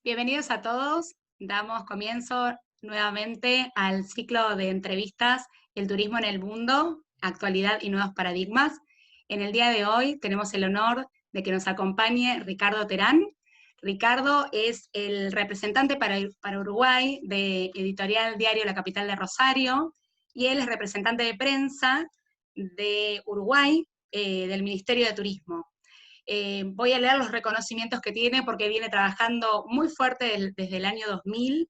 Bienvenidos a todos. Damos comienzo nuevamente al ciclo de entrevistas El turismo en el mundo, actualidad y nuevos paradigmas. En el día de hoy tenemos el honor de que nos acompañe Ricardo Terán. Ricardo es el representante para Uruguay de Editorial Diario La Capital de Rosario y él es representante de prensa de Uruguay del Ministerio de Turismo. Voy a leer los reconocimientos que tiene porque viene trabajando muy fuerte desde el año 2000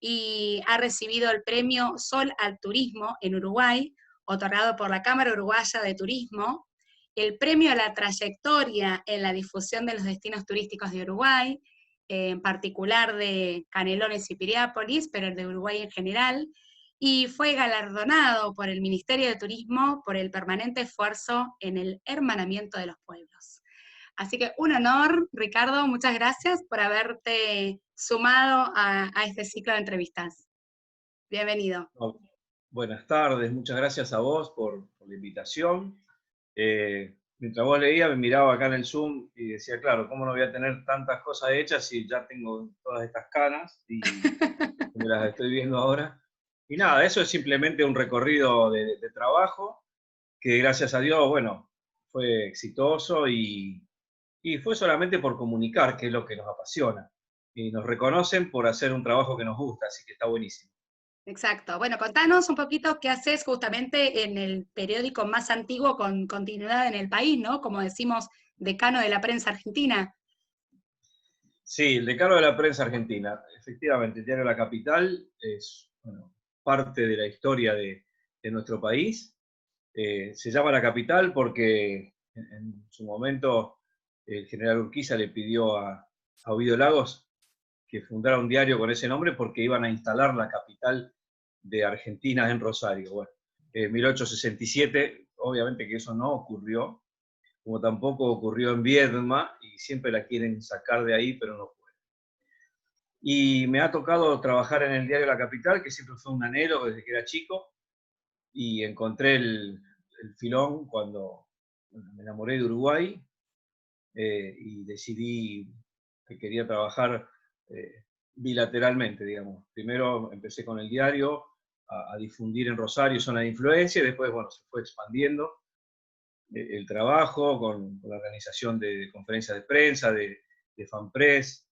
y ha recibido el premio Sol al Turismo en Uruguay, otorgado por la Cámara Uruguaya de Turismo, el premio a la trayectoria en la difusión de los destinos turísticos de Uruguay, en particular de Canelones y Piriápolis, pero el de Uruguay en general, y fue galardonado por el Ministerio de Turismo por el permanente esfuerzo en el hermanamiento de los pueblos. Así que un honor, Ricardo, muchas gracias por haberte sumado a este ciclo de entrevistas. Bienvenido. No, buenas tardes, muchas gracias a vos por la invitación. Mientras vos leías, me miraba acá en el Zoom y decía, claro, ¿cómo no voy a tener tantas cosas hechas si ya tengo todas estas canas y me las estoy viendo ahora? Y nada, eso es simplemente un recorrido de trabajo que gracias a Dios, bueno, fue exitoso y fue solamente por comunicar, que es lo que nos apasiona. Y nos reconocen por hacer un trabajo que nos gusta, así que está buenísimo. Exacto. Bueno, contanos un poquito qué haces justamente en el periódico más antiguo con continuidad en el país, ¿no? Como decimos, decano de la prensa argentina. Sí, el decano de la prensa argentina. Efectivamente, el diario La Capital es bueno, parte de la historia de nuestro país. Se llama La Capital porque en su momento el general Urquiza le pidió a Ovidio Lagos que fundara un diario con ese nombre porque iban a instalar la capital de Argentina en Rosario. Bueno, en 1867, obviamente que eso no ocurrió, como tampoco ocurrió en Viedma, y siempre la quieren sacar de ahí, pero no pueden. Y me ha tocado trabajar en el diario La Capital, que siempre fue un anhelo desde que era chico, y encontré el filón cuando me enamoré de Uruguay y decidí que quería trabajar bilateralmente, digamos. Primero empecé con el diario a difundir en Rosario zona de influencia, y después, bueno, se fue expandiendo el trabajo con la organización de conferencias de prensa, de FanPress,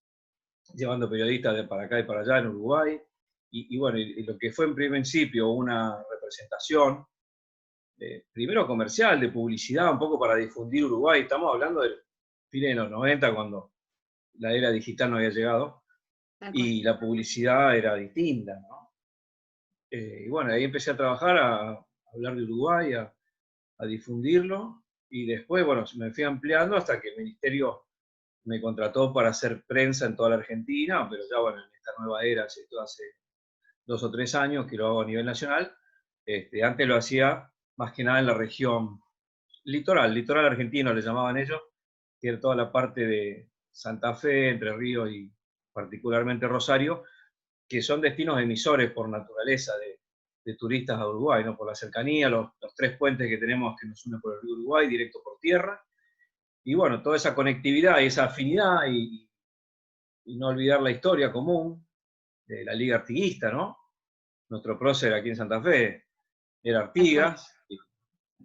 llevando periodistas de para acá y para allá en Uruguay. Y bueno, y lo que fue en principio una representación, primero comercial, de publicidad, un poco para difundir Uruguay. Estamos hablando del fin de los 90, cuando la era digital no había llegado, Tal cual. y la publicidad era distinta, ¿no? Y bueno, ahí empecé a trabajar, a hablar de Uruguay, a difundirlo, y después, bueno, me fui ampliando hasta que el ministerio me contrató para hacer prensa en toda la Argentina, pero ya bueno, en esta nueva era, esto hace 2 o 3 años que lo hago a nivel nacional. Antes lo hacía más que nada en la región litoral, litoral argentino le llamaban ellos, que era toda la parte de Santa Fe, Entre Ríos y particularmente Rosario, que son destinos emisores por naturaleza de turistas a Uruguay, ¿no? Por la cercanía, los 3 puentes que tenemos que nos unen por el río Uruguay, directo por tierra, y bueno, toda esa conectividad y esa afinidad, y no olvidar la historia común de la Liga Artiguista, ¿no? Nuestro prócer aquí en Santa Fe era Tal cual. Artigas, y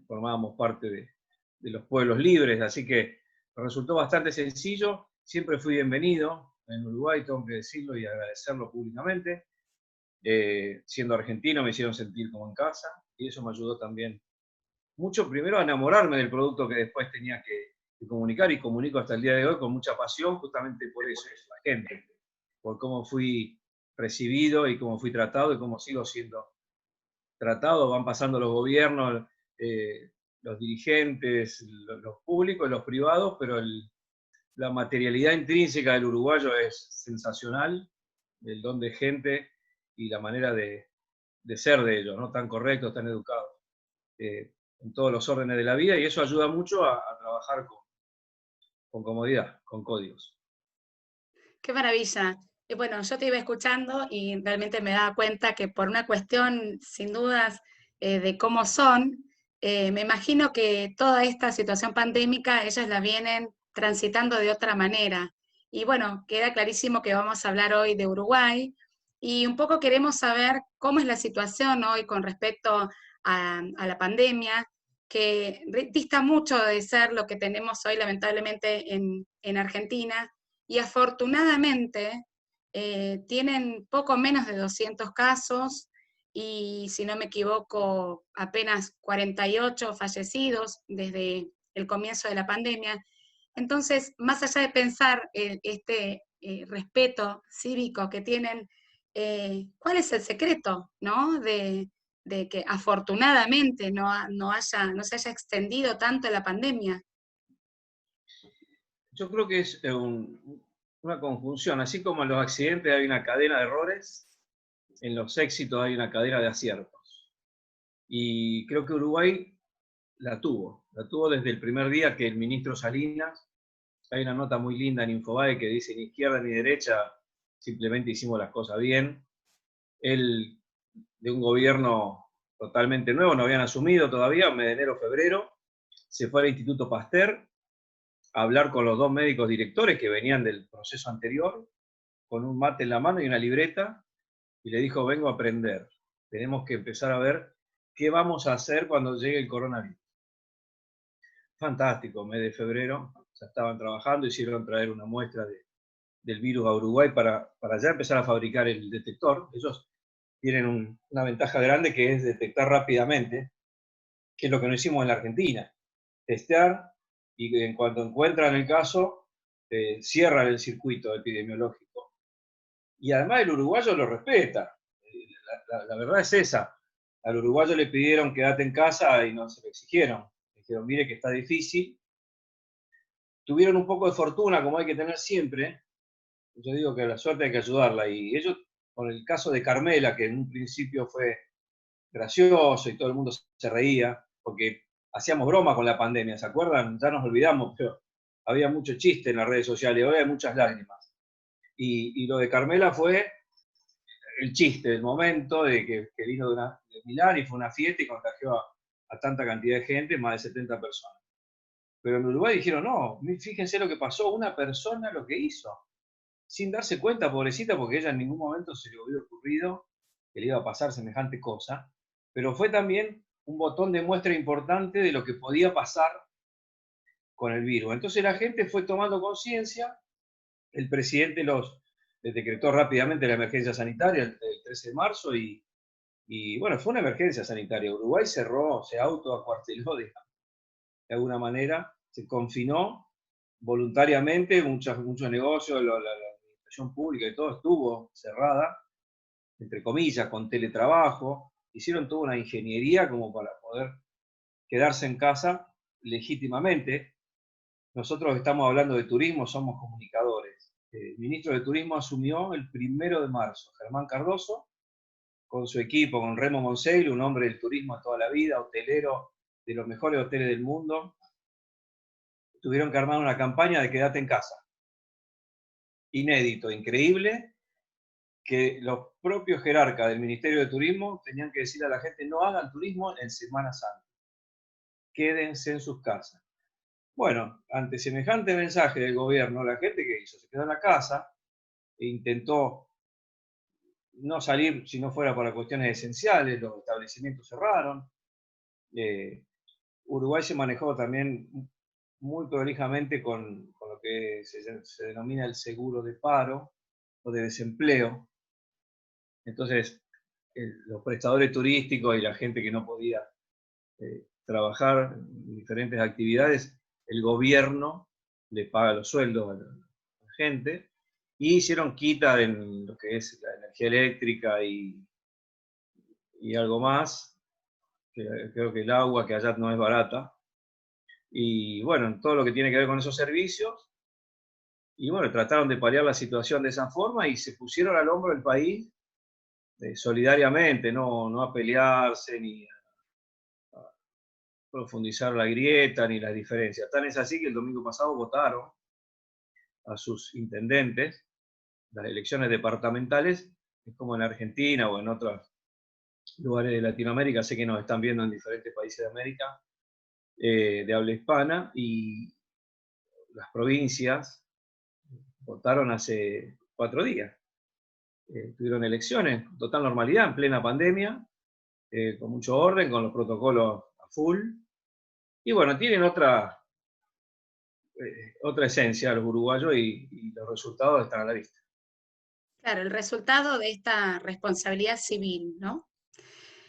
formábamos parte de los pueblos libres, así que resultó bastante sencillo. Siempre fui bienvenido en Uruguay, tengo que decirlo y agradecerlo públicamente. Siendo argentino me hicieron sentir como en casa, y eso me ayudó también mucho, primero a enamorarme del producto que después tenía que comunicar, y comunico hasta el día de hoy con mucha pasión, justamente por eso, la gente, por cómo fui recibido y cómo fui tratado y cómo sigo siendo tratado. Van pasando los gobiernos, los dirigentes, los públicos, los privados, pero la materialidad intrínseca del uruguayo es sensacional, el don de gente y la manera de ser de ellos, ¿no? Tan correctos, tan educados, en todos los órdenes de la vida, y eso ayuda mucho a trabajar con comodidad, con códigos. Qué maravilla. Bueno, yo te iba escuchando y realmente me daba cuenta que por una cuestión, sin dudas, de cómo son, me imagino que toda esta situación pandémica ellos la vienen transitando de otra manera. Y bueno, queda clarísimo que vamos a hablar hoy de Uruguay y un poco queremos saber cómo es la situación hoy con respecto a la pandemia, que dista mucho de ser lo que tenemos hoy lamentablemente en Argentina, y afortunadamente tienen poco menos de 200 casos y, si no me equivoco, apenas 48 fallecidos desde el comienzo de la pandemia. Entonces, más allá de pensar este respeto cívico que tienen, ¿cuál es el secreto, ¿no? De que afortunadamente no se haya extendido tanto la pandemia? Yo creo que es una conjunción, así como en los accidentes hay una cadena de errores, en los éxitos hay una cadena de aciertos. Y creo que Uruguay la tuvo desde el primer día que el ministro Salinas, hay una nota muy linda en Infobae que dice ni izquierda ni derecha, simplemente hicimos las cosas bien. Él, de un gobierno totalmente nuevo, no habían asumido todavía, mes de enero, febrero, se fue al Instituto Pasteur a hablar con los dos médicos directores que venían del proceso anterior, con un mate en la mano y una libreta, y le dijo, vengo a aprender, tenemos que empezar a ver qué vamos a hacer cuando llegue el coronavirus. Fantástico, mes de febrero, ya estaban trabajando, hicieron traer una muestra del virus a Uruguay para ya empezar a fabricar el detector. Ellos tienen una ventaja grande que es detectar rápidamente, que es lo que no hicimos en la Argentina. Testear y en cuanto encuentran el caso, cierran el circuito epidemiológico. Y además el uruguayo lo respeta. La verdad es esa. Al uruguayo le pidieron quédate en casa y no se lo exigieron. Le dijeron, mire que está difícil. Tuvieron un poco de fortuna, como hay que tener siempre. Yo digo que a la suerte hay que ayudarla. Y ellos, con el caso de Carmela, que en un principio fue gracioso y todo el mundo se reía, porque hacíamos broma con la pandemia, ¿se acuerdan? Ya nos olvidamos, pero había mucho chiste en las redes sociales, hoy hay muchas lágrimas. Y lo de Carmela fue el chiste del momento, que vino de Milán y fue una fiesta y contagió a tanta cantidad de gente, más de 70 personas. Pero en Uruguay dijeron, no, fíjense lo que pasó, una persona lo que hizo, sin darse cuenta, pobrecita, porque ella en ningún momento se le hubiera ocurrido que le iba a pasar semejante cosa, pero fue también un botón de muestra importante de lo que podía pasar con el virus. Entonces la gente fue tomando conciencia, el presidente les decretó rápidamente la emergencia sanitaria el 13 de marzo y bueno, fue una emergencia sanitaria. Uruguay cerró, se autoacuarteló, de alguna manera, se confinó voluntariamente, muchos negocios, la administración pública y todo estuvo cerrada, entre comillas, con teletrabajo, hicieron toda una ingeniería como para poder quedarse en casa legítimamente. Nosotros estamos hablando de turismo, somos comunicadores. El ministro de Turismo asumió el 1 de marzo, Germán Cardoso, con su equipo, con Remo Monseil, un hombre del turismo toda la vida, hotelero de los mejores hoteles del mundo. Tuvieron que armar una campaña de quédate en casa. Inédito, increíble, que los propios jerarcas del Ministerio de Turismo tenían que decir a la gente no hagan turismo en Semana Santa, quédense en sus casas. Bueno, ante semejante mensaje del gobierno, la gente que hizo se quedó en la casa e intentó no salir si no fuera para cuestiones esenciales, los establecimientos cerraron. Uruguay se manejó también muy prolijamente con lo que se denomina el seguro de paro o de desempleo. Entonces, los prestadores turísticos y la gente que no podía trabajar en diferentes actividades, el gobierno le paga los sueldos a la gente y hicieron quita en lo que es la energía eléctrica y algo más, que creo que el agua, que allá no es barata, y bueno, en todo lo que tiene que ver con esos servicios, y bueno, trataron de paliar la situación de esa forma y se pusieron al hombro del país solidariamente, no a pelearse ni a profundizar la grieta ni las diferencias. Tan es así que el domingo pasado votaron a sus intendentes las elecciones departamentales, es como en Argentina o en otros lugares de Latinoamérica, sé que nos están viendo en diferentes países de América, de habla hispana, y las provincias votaron hace 4 días. Tuvieron elecciones, con total normalidad, en plena pandemia, con mucho orden, con los protocolos a full. Y bueno, tienen otra esencia los uruguayos y los resultados están a la vista. Claro, el resultado de esta responsabilidad civil, ¿no?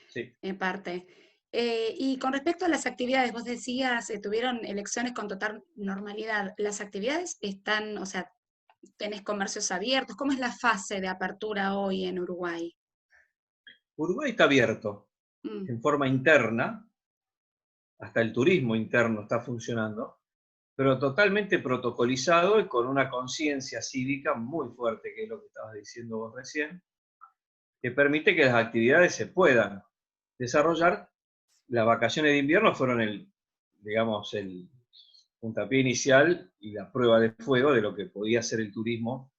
Sí. En parte. Y con respecto a las actividades, vos decías, tuvieron elecciones con total normalidad. ¿Las actividades están, o sea, tenés comercios abiertos? ¿Cómo es la fase de apertura hoy en Uruguay? Uruguay está abierto Mm, en forma interna, hasta el turismo interno está funcionando, pero totalmente protocolizado y con una conciencia cívica muy fuerte, que es lo que estabas diciendo vos recién, que permite que las actividades se puedan desarrollar. Las vacaciones de invierno fueron digamos, el puntapié inicial y la prueba de fuego de lo que podía ser el turismo,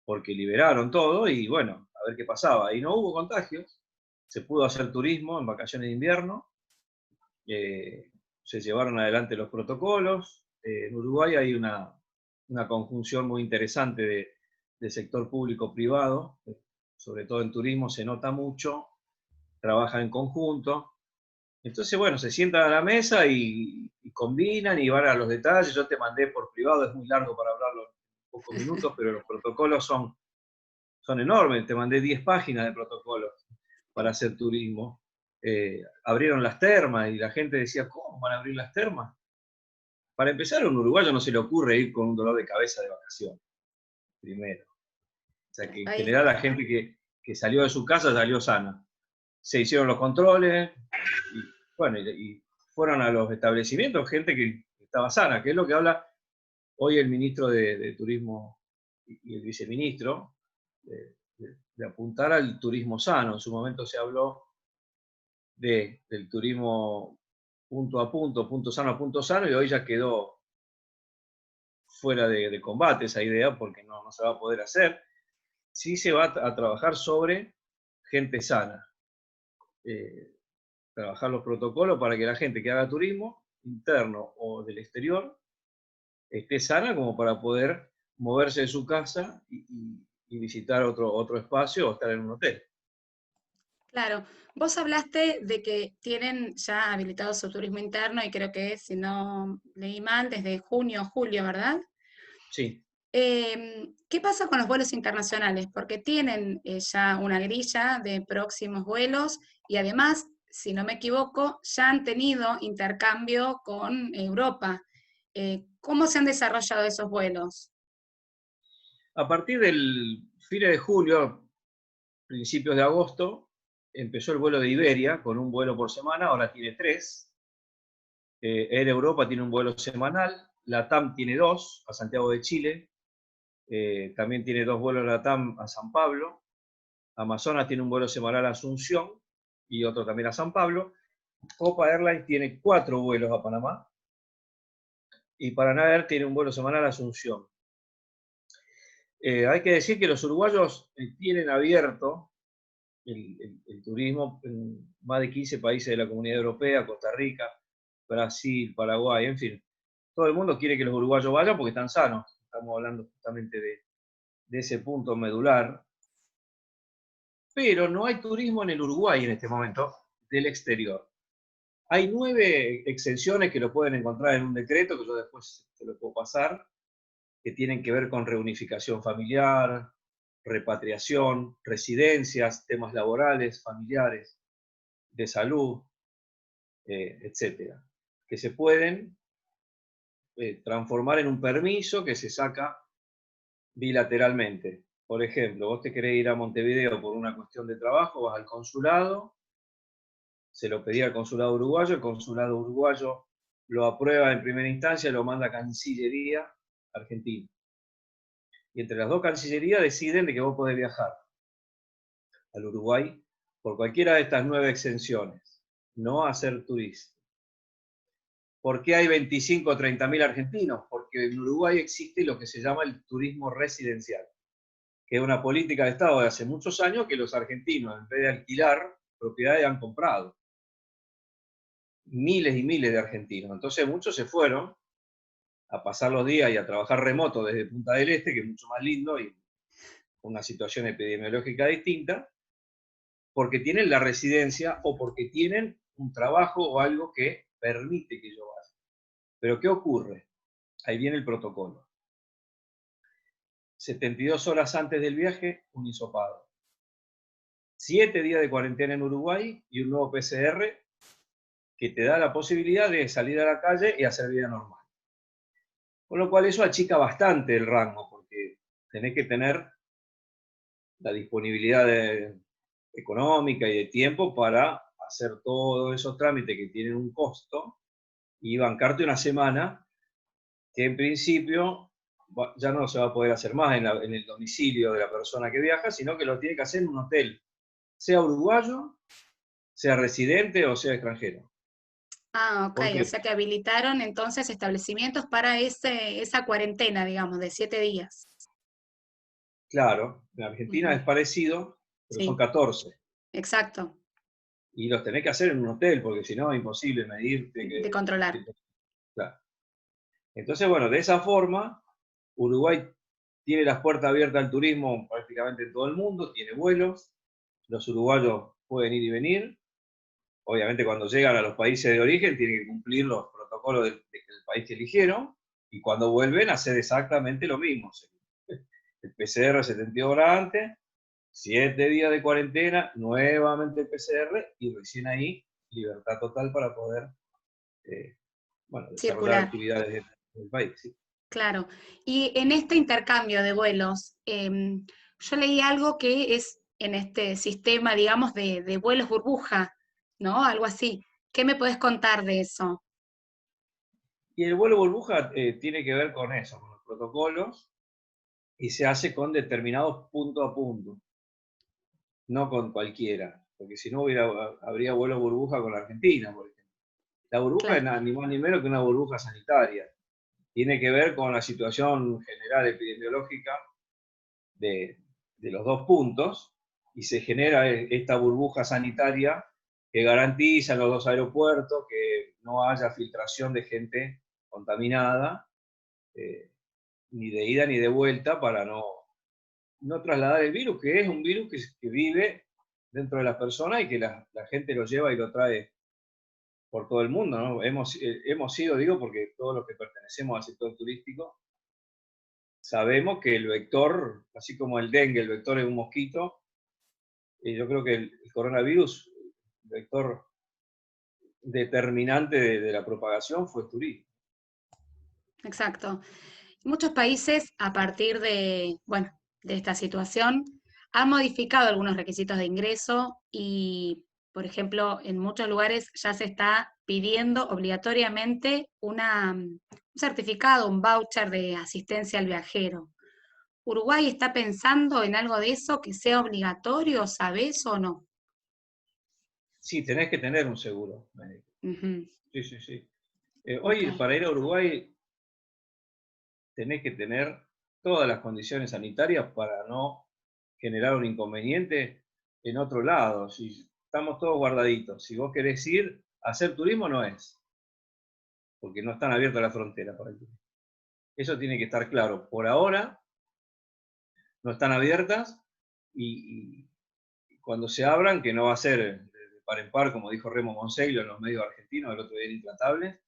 porque liberaron todo y bueno, a ver qué pasaba. Y no hubo contagios, se pudo hacer turismo en vacaciones de invierno, se llevaron adelante los protocolos. En Uruguay hay una conjunción muy interesante de sector público-privado, sobre todo en turismo se nota mucho, trabajan en conjunto. Entonces, bueno, se sientan a la mesa y combinan y van a los detalles. Yo te mandé por privado, es muy largo para hablarlo en pocos minutos, pero los protocolos son enormes. Te mandé 10 páginas de protocolos para sí. hacer turismo. Abrieron las termas y la gente decía, ¿cómo van a abrir las termas? Para empezar, a un uruguayo no se le ocurre ir con un dolor de cabeza de vacaciones, primero. O sea, que en Ahí general la gente que salió de su casa salió sana. Se hicieron los controles y, bueno, y fueron a los establecimientos gente que estaba sana, que es lo que habla hoy el ministro de Turismo y el viceministro, de apuntar al turismo sano. En su momento se habló del turismo punto sano a punto sano, y hoy ya quedó fuera de combate esa idea porque no se va a poder hacer. Sí se va a trabajar sobre gente sana, trabajar los protocolos para que la gente que haga turismo interno o del exterior esté sana como para poder moverse de su casa y visitar otro espacio o estar en un hotel. claro, vos hablaste de que tienen ya habilitado su turismo interno y creo que, si no leí mal, desde junio o julio, ¿verdad? Sí. ¿Qué pasa con los vuelos internacionales? Porque tienen ya una grilla de próximos vuelos y además, si no me equivoco, ya han tenido intercambio con Europa. ¿Cómo se han desarrollado esos vuelos? A partir del fin de julio, principios de agosto, empezó el vuelo de Iberia con un vuelo por semana, ahora tiene 3. Air Europa tiene un vuelo semanal, LATAM tiene 2 a Santiago de Chile, también tiene 2 vuelos LATAM a San Pablo, Amazonas tiene un vuelo semanal a Asunción y otro también a San Pablo, Copa Airlines tiene 4 vuelos a Panamá y Paraná Air tiene un vuelo semanal a Asunción. Hay que decir que los uruguayos tienen abierto el turismo en más de 15 países de la Comunidad Europea, Costa Rica, Brasil, Paraguay, en fin. Todo el mundo quiere que los uruguayos vayan porque están sanos. Estamos hablando justamente de ese punto medular. Pero no hay turismo en el Uruguay en este momento del exterior. Hay 9 exenciones que lo pueden encontrar en un decreto, que yo después te lo puedo pasar, que tienen que ver con reunificación familiar, repatriación, residencias, temas laborales, familiares, de salud, etcétera, que se pueden transformar en un permiso que se saca bilateralmente. Por ejemplo, vos te querés ir a Montevideo por una cuestión de trabajo, vas al consulado, se lo pedí al consulado uruguayo, el consulado uruguayo lo aprueba en primera instancia, lo manda a Cancillería Argentina. Y entre las 2 cancillerías deciden de que vos podés viajar al Uruguay por cualquiera de estas 9 exenciones, no hacer turismo. ¿Por qué hay 25 o 30.000 argentinos? Porque en Uruguay existe lo que se llama el turismo residencial, que es una política de Estado de hace muchos años que los argentinos, en vez de alquilar propiedades, han comprado. Miles y miles de argentinos. Entonces muchos se fueron a pasar los días y a trabajar remoto desde Punta del Este, que es mucho más lindo y una situación epidemiológica distinta, porque tienen la residencia o porque tienen un trabajo o algo que permite que yo vaya. Pero ¿qué ocurre? Ahí viene el protocolo. 72 horas antes del viaje, un hisopado. 7 días de cuarentena en Uruguay y un nuevo PCR que te da la posibilidad de salir a la calle y hacer vida normal. Con lo cual eso achica bastante el rango, porque tenés que tener la disponibilidad económica y de tiempo para hacer todos esos trámites que tienen un costo y bancarte una semana que en principio ya no se va a poder hacer más en el domicilio de la persona que viaja, sino que lo tiene que hacer en un hotel, sea uruguayo, sea residente o sea extranjero. Ah, ok, ¿Por o qué? sea que habilitaron entonces establecimientos para esa cuarentena, digamos, de 7 días. Claro, en Argentina Ujú. es parecido, pero son Sí, 14. exacto, Y los tenés que hacer en un hotel, porque si no es imposible medirte. de controlar. Claro. Entonces, bueno, de esa forma, Uruguay tiene las puertas abiertas al turismo prácticamente en todo el mundo, tiene vuelos, los uruguayos pueden ir y venir. Obviamente cuando llegan a los países de origen tienen que cumplir los protocolos del país que eligieron, y cuando vuelven hacer exactamente lo mismo. El PCR 72 horas antes, 7 días de cuarentena, nuevamente el PCR, y recién ahí libertad total para poder bueno, desarrollar Circular, actividades en el país. ¿Sí? claro. Y en este intercambio de vuelos, yo leí algo que es en este sistema, digamos, de vuelos burbuja, ¿no? Algo así. ¿Qué me puedes contar de eso? Y el vuelo burbuja tiene que ver con eso, con los protocolos, y se hace con determinados punto a punto, no con cualquiera, porque si no habría vuelo burbuja con la Argentina, por ejemplo. La burbuja es Claro, ni más ni menos que una burbuja sanitaria. Tiene que ver con la situación general epidemiológica de, de los dos puntos, y se genera esta burbuja sanitaria que garantiza en los dos aeropuertos que no haya filtración de gente contaminada, eh, ni de ida ni de vuelta, para no trasladar el virus, que es un virus que vive dentro de las personas y que la gente lo lleva y lo trae por todo el mundo, ¿no? Hemos sido, digo, porque todos los que pertenecemos al sector turístico sabemos que el vector, así como el dengue, el vector es un mosquito, y yo creo que el coronavirus, el vector determinante de la propagación fue el turismo. exacto. Muchos países, a partir de, bueno, de esta situación, han modificado algunos requisitos de ingreso y, por ejemplo, en muchos lugares ya se está pidiendo obligatoriamente un certificado, un voucher de asistencia al viajero. ¿Uruguay está pensando en algo de eso que sea obligatorio, sabes o no? Sí, tenés que tener un seguro médico. Ujú, Sí, sí, sí. ok, Hoy para ir a Uruguay tenés que tener todas las condiciones sanitarias para no generar un inconveniente en otro lado. Si estamos todos guardaditos, si vos querés ir a hacer turismo, no es, porque no están abiertas las fronteras para el turismo. Eso tiene que estar claro. Por ahora no están abiertas, y cuando se abran, que no va a ser de par en par, como dijo Remo Monseglio en los medios argentinos el otro día en Intratables,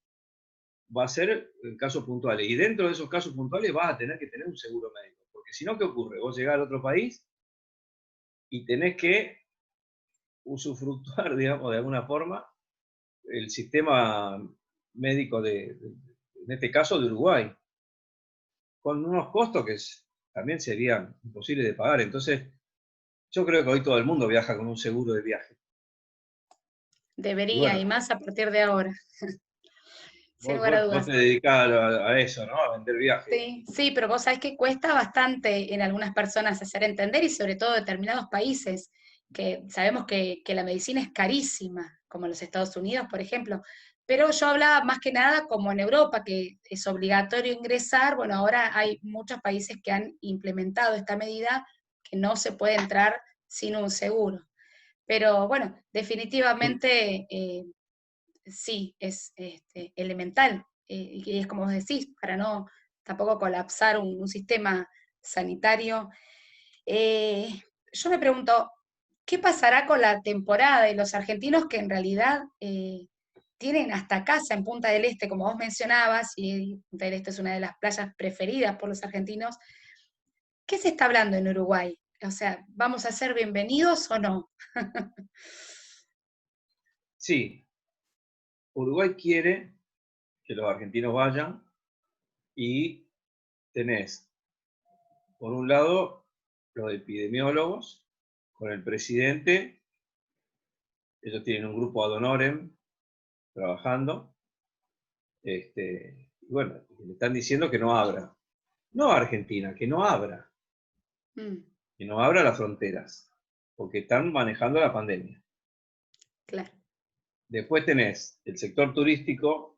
va a ser en casos puntuales. Y dentro de esos casos puntuales vas a tener que tener un seguro médico. Porque si no, ¿qué ocurre? Vos llegás al otro país y tenés que usufructuar, digamos, de alguna forma, el sistema médico en este caso, de Uruguay, con unos costos que también serían imposibles de pagar. Entonces, yo creo que hoy todo el mundo viaja con un seguro de viaje. Y debería, bueno, y más a partir de ahora, sin vos, lugar a vos te dudas. dedicás a eso, ¿no? A vender viajes. Sí, sí, pero vos sabés que cuesta bastante en algunas personas hacer entender y sobre todo determinados países que sabemos que la medicina es carísima, como los Estados Unidos, por ejemplo. Pero yo hablaba más que nada como en Europa, que es obligatorio ingresar. Bueno, ahora hay muchos países que han implementado esta medida que no se puede entrar sin un seguro. Pero bueno, definitivamente sí, es elemental y es como vos decís, para no tampoco colapsar un sistema sanitario. Yo me pregunto, ¿qué pasará con la temporada de los argentinos que en realidad tienen hasta casa en Punta del Este, como vos mencionabas, y Punta del Este es una de las playas preferidas por los argentinos? ¿Qué se está hablando en Uruguay? O sea, ¿vamos a ser bienvenidos o no? Sí, Uruguay quiere que los argentinos vayan y tenés, por un lado, los epidemiólogos con el presidente. Ellos tienen un grupo ad honorem trabajando. Bueno, le están diciendo que no abra. No a Argentina, que no abra. Mm, Que no abra las fronteras. Porque están manejando la pandemia. claro. Después tenés el sector turístico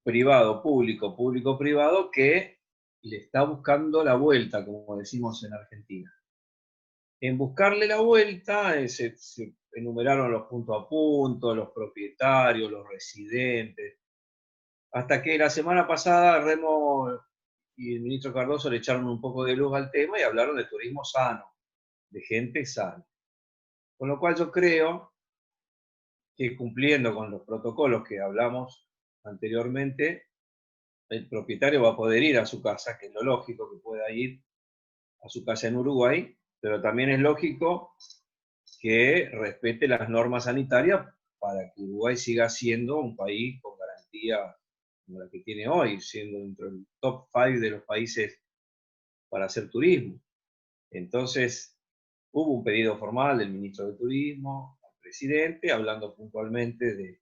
privado, público, público-privado, que le está buscando la vuelta, como decimos en Argentina. En buscarle la vuelta, se enumeraron los punto a punto, los propietarios, los residentes, hasta que la semana pasada Remo y el ministro Cardoso le echaron un poco de luz al tema y hablaron de turismo sano, de gente sana. Con lo cual yo creo que cumpliendo con los protocolos que hablamos anteriormente, el propietario va a poder ir a su casa, que es lo lógico que pueda ir a su casa en Uruguay, pero también es lógico que respete las normas sanitarias para que Uruguay siga siendo un país con garantía como la que tiene hoy, siendo dentro del top 5 de los países para hacer turismo. Entonces, hubo un pedido formal del ministro de Turismo al presidente, hablando puntualmente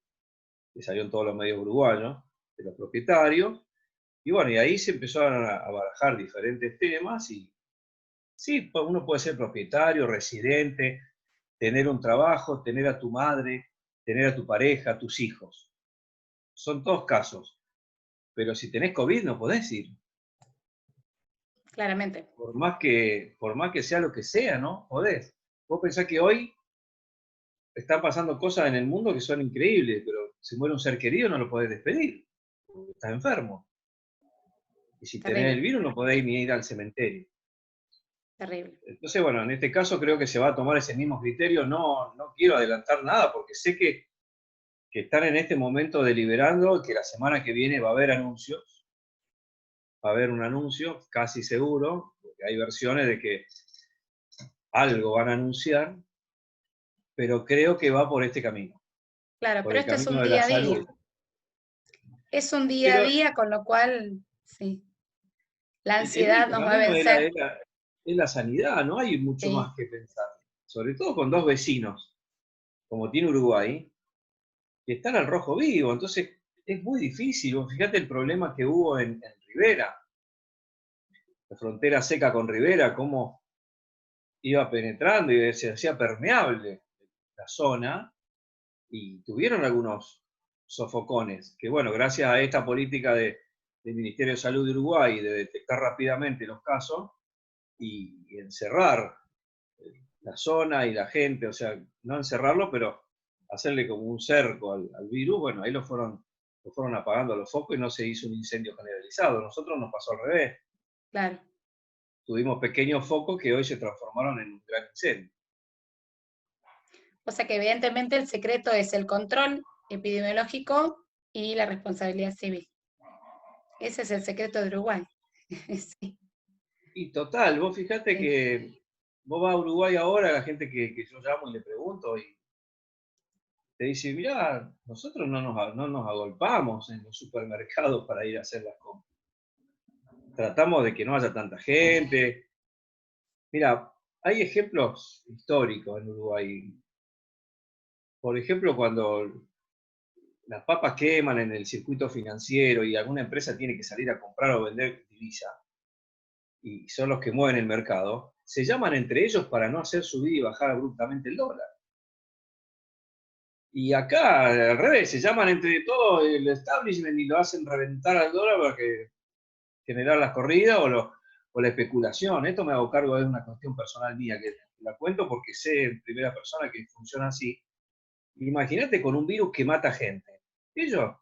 que salió en todos los medios uruguayos, de los propietarios, y bueno, y ahí se empezaron a barajar diferentes temas, y sí, uno puede ser propietario, residente, tener un trabajo, tener a tu madre, tener a tu pareja, a tus hijos. Son todos casos. Pero si tenés COVID no podés ir. Claramente. Por más que sea lo que sea, ¿no? Podés. Vos pensás que hoy están pasando cosas en el mundo que son increíbles, pero si muere un ser querido no lo podés despedir, porque estás enfermo. Y si tenés el Terrible, virus no podés ni ir al cementerio. terrible. Entonces, bueno, en este caso creo que se va a tomar ese mismo criterio. No quiero adelantar nada porque sé que están en este momento deliberando y que la semana que viene va a haber anuncios. Va a haber un anuncio, casi seguro, porque hay versiones de que algo van a anunciar, pero creo que va por este camino, Claro, por pero el esto es un camino de la día a día. salud. Es un día a Pero día, con lo cual, sí, la el ansiedad único nos va a camino vencer. es la sanidad, no hay mucho Sí, más que pensar. Sobre todo con dos vecinos, como tiene Uruguay, que están al rojo vivo. Entonces es muy difícil. Fíjate el problema que hubo en Rivera, la frontera seca con Rivera, cómo iba penetrando y se hacía permeable la zona, y tuvieron algunos sofocones, que bueno, gracias a esta política del Ministerio de Salud de Uruguay de detectar rápidamente los casos y encerrar la zona y la gente, o sea, no encerrarlo, pero hacerle como un cerco al virus, bueno, ahí lo fueron apagando los focos y no se hizo un incendio generalizado. Nosotros nos pasó al revés. claro. Tuvimos pequeños focos que hoy se transformaron en un gran incendio. O sea que evidentemente el secreto es el control epidemiológico y la responsabilidad civil. Ese es el secreto de Uruguay. Sí, Y total, vos fijate sí, que vos vas a Uruguay ahora, la gente que yo llamo y le pregunto, y te dice, mirá, nosotros no nos agolpamos en los supermercados para ir a hacer las compras. Tratamos de que no haya tanta gente. Mira, hay ejemplos históricos en Uruguay. Por ejemplo, cuando las papas queman en el circuito financiero y alguna empresa tiene que salir a comprar o vender divisa, y son los que mueven el mercado, se llaman entre ellos para no hacer subir y bajar abruptamente el dólar. Y acá, al revés, se llaman entre todo el establishment y lo hacen reventar al dólar para generar las corridas o la especulación. Esto me hago cargo de una cuestión personal mía, que la cuento porque sé en primera persona que funciona así. Imagínate con un virus que mata gente. Ellos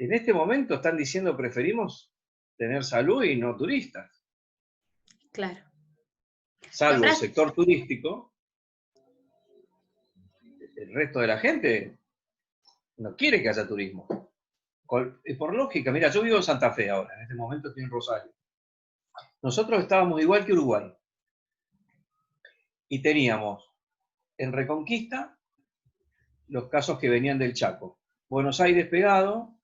En este momento están diciendo preferimos tener salud y no turistas. Claro. Salvo el Nombrás, sector turístico, el resto de la gente no quiere que haya turismo. Por lógica, mira, yo vivo en Santa Fe ahora, en este momento estoy en Rosario. Nosotros estábamos igual que Uruguay. Y teníamos en Reconquista los casos que venían del Chaco. Buenos Aires pegado,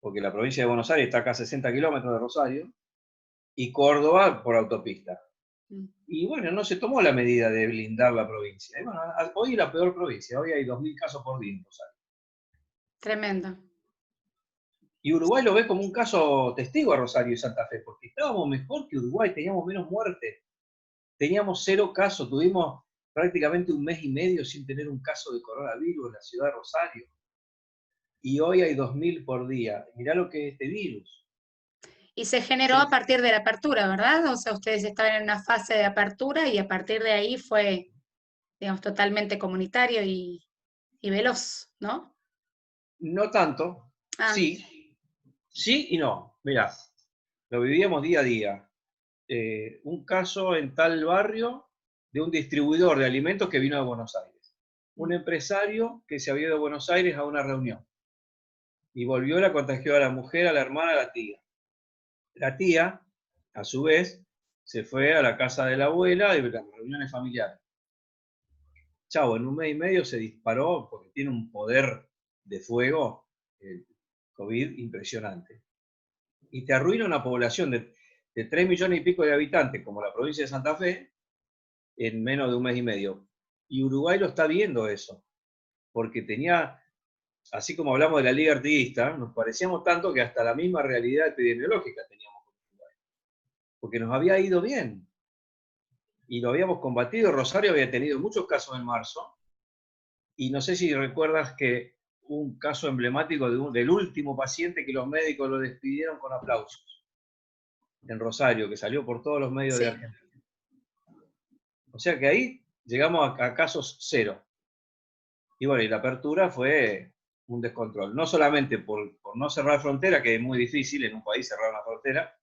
porque la provincia de Buenos Aires está acá a 60 kilómetros de Rosario, y Córdoba por autopista. Y bueno, no se tomó la medida de blindar la provincia. Y bueno, hoy es la peor provincia, hoy hay 2.000 casos por día en Rosario. tremendo. Y Uruguay lo ve como un caso testigo a Rosario y Santa Fe, porque estábamos mejor que Uruguay, teníamos menos muertes, teníamos 0 casos, tuvimos prácticamente 1 mes y medio sin tener un caso de coronavirus en la ciudad de Rosario. Y hoy hay 2.000 por día. Mirá lo que es este virus. Y se generó a partir de la apertura, ¿verdad? O sea, ustedes estaban en una fase de apertura y a partir de ahí fue, digamos, totalmente comunitario y veloz, ¿no? No tanto, Ah, sí, sí y no. Mirá, lo vivíamos día a día. Un caso en tal barrio de un distribuidor de alimentos que vino de Buenos Aires. Un empresario que se había ido a Buenos Aires a una reunión. Y volvió, la contagió a la mujer, a la hermana, a la tía. La tía, a su vez, se fue a la casa de la abuela y las reuniones familiares. Chau, en 1 mes y medio se disparó porque tiene un poder de fuego, el COVID, impresionante. Y te arruina una población de 3 millones y pico de habitantes, como la provincia de Santa Fe, en menos de 1 mes y medio. Y Uruguay lo está viendo eso, porque tenía, así como hablamos de la Liga Artiguista, nos parecíamos tanto que hasta la misma realidad epidemiológica teníamos con Uruguay, porque nos había ido bien. Y lo habíamos combatido. Rosario había tenido muchos casos en marzo, y no sé si recuerdas que un caso emblemático del último paciente que los médicos lo despidieron con aplausos, en Rosario, que salió por todos los medios de sí. Argentina. O sea que ahí llegamos a casos 0. Y bueno, y la apertura fue un descontrol. No solamente por no cerrar frontera, que es muy difícil en un país cerrar una frontera,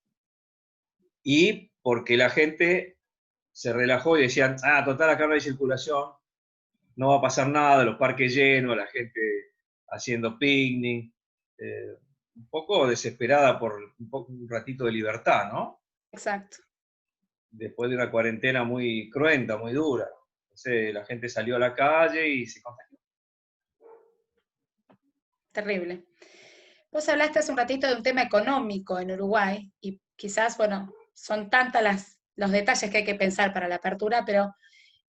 y porque la gente se relajó y decían, total, acá no hay circulación, no va a pasar nada, los parques llenos, la gente haciendo picnic, un poco desesperada por un ratito de libertad, ¿no? Exacto. Después de una cuarentena muy cruenta, muy dura. Entonces la gente salió a la calle y se contagió. Terrible. Vos hablaste hace un ratito de un tema económico en Uruguay y quizás, bueno, son tantos los detalles que hay que pensar para la apertura, pero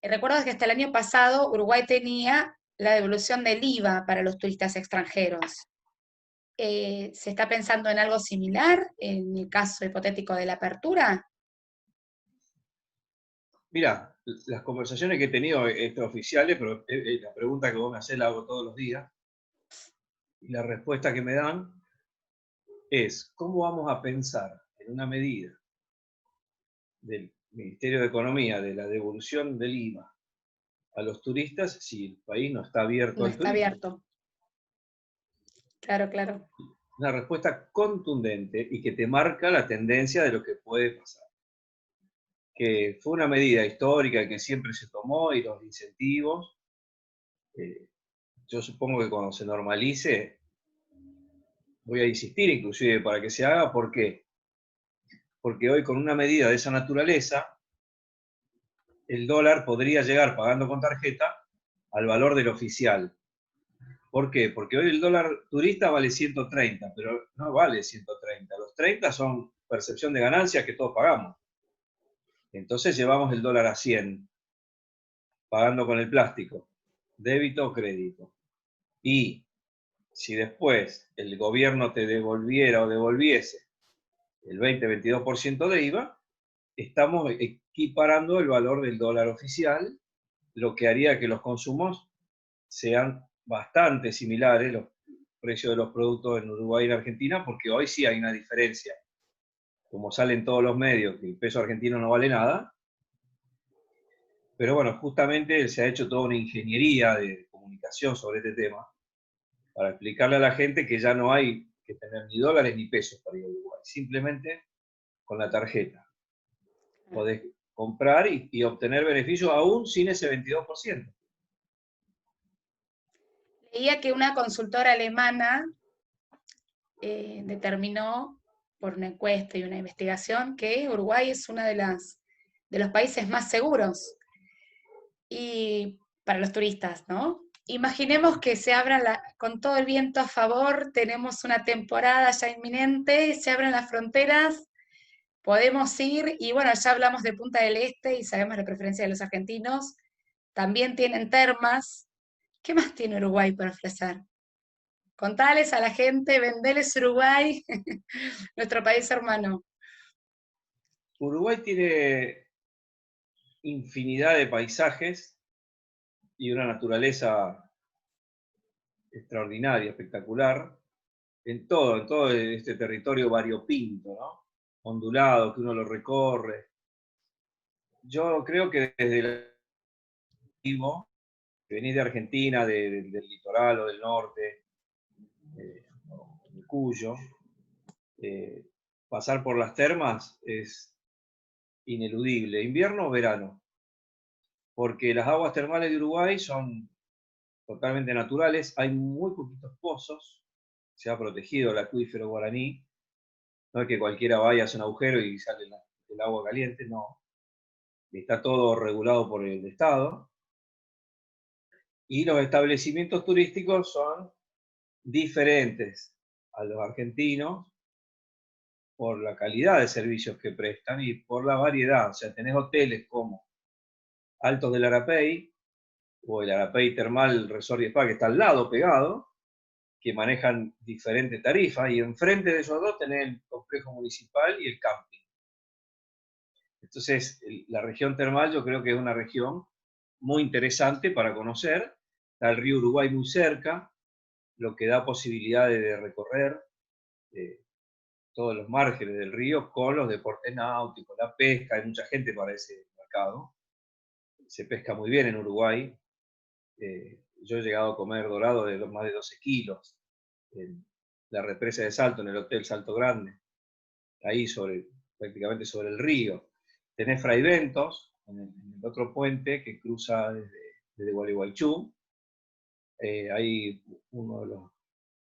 recuerdo que hasta el año pasado Uruguay tenía la devolución del IVA para los turistas extranjeros. ¿Se está pensando en algo similar en el caso hipotético de la apertura? Mira, las conversaciones que he tenido extraoficiales, pero la pregunta que vos me hacés la hago todos los días, y la respuesta que me dan es, ¿cómo vamos a pensar en una medida del Ministerio de Economía de la devolución del IVA a los turistas si el país no está abierto No al está turismo? abierto. Claro, claro. Una respuesta contundente y que te marca la tendencia de lo que puede pasar. Que fue una medida histórica que siempre se tomó y los incentivos, yo supongo que cuando se normalice, voy a insistir inclusive para que se haga, ¿por qué? Porque hoy con una medida de esa naturaleza, el dólar podría llegar pagando con tarjeta al valor del oficial. ¿Por qué? Porque hoy el dólar turista vale 130, pero no vale 130. Los 30 son percepción de ganancias que todos pagamos. Entonces llevamos el dólar a 100, pagando con el plástico, débito o crédito. Y si después el gobierno te devolviera o devolviese el 20-22% de IVA, estamos equiparando el valor del dólar oficial, lo que haría que los consumos sean bastante similares, los precios de los productos en Uruguay y en Argentina, porque hoy sí hay una diferencia. Como salen todos los medios, que el peso argentino no vale nada, pero bueno, justamente se ha hecho toda una ingeniería de comunicación sobre este tema, para explicarle a la gente que ya no hay que tener ni dólares ni pesos para ir a Uruguay, simplemente con la tarjeta. Podés comprar y obtener beneficios aún sin ese 22%. Leía que una consultora alemana determinó por una encuesta y una investigación que Uruguay es uno de los países más seguros y para los turistas, ¿no? Imaginemos que se abran con todo el viento a favor, tenemos una temporada ya inminente, se abren las fronteras, podemos ir, y bueno, ya hablamos de Punta del Este y sabemos la preferencia de los argentinos, también tienen termas. ¿Qué más tiene Uruguay para ofrecer? Contales a la gente, vendeles Uruguay, nuestro país hermano. Uruguay tiene infinidad de paisajes y una naturaleza extraordinaria, espectacular, en todo este territorio variopinto, ¿no? Ondulado, que uno lo recorre. Yo creo que desde el vivo, que venís de Argentina, del litoral o del norte, o de Cuyo, pasar por las termas es ineludible, invierno o verano, porque las aguas termales de Uruguay son totalmente naturales, hay muy poquitos pozos, se ha protegido el acuífero guaraní, no es que cualquiera vaya, hace un agujero y sale el agua caliente, no, está todo regulado por el Estado, y los establecimientos turísticos son diferentes a los argentinos por la calidad de servicios que prestan y por la variedad, o sea, tenés hoteles como Altos del Arapey, o el Arapey Termal Resort y Spa, que está al lado pegado, que manejan diferentes tarifas, y enfrente de esos dos tenés el complejo municipal y el camping. Entonces, la región termal yo creo que es una región muy interesante para conocer. Está el río Uruguay muy cerca, lo que da posibilidades de recorrer todos los márgenes del río con los deportes náuticos, la pesca, hay mucha gente para ese mercado. Se pesca muy bien en Uruguay. Yo he llegado a comer dorado de más de 12 kilos en la represa de Salto, en el Hotel Salto Grande, ahí prácticamente sobre el río. Tenés Fraiventos, en el otro puente que cruza desde Gualeguaychú. Hay uno de los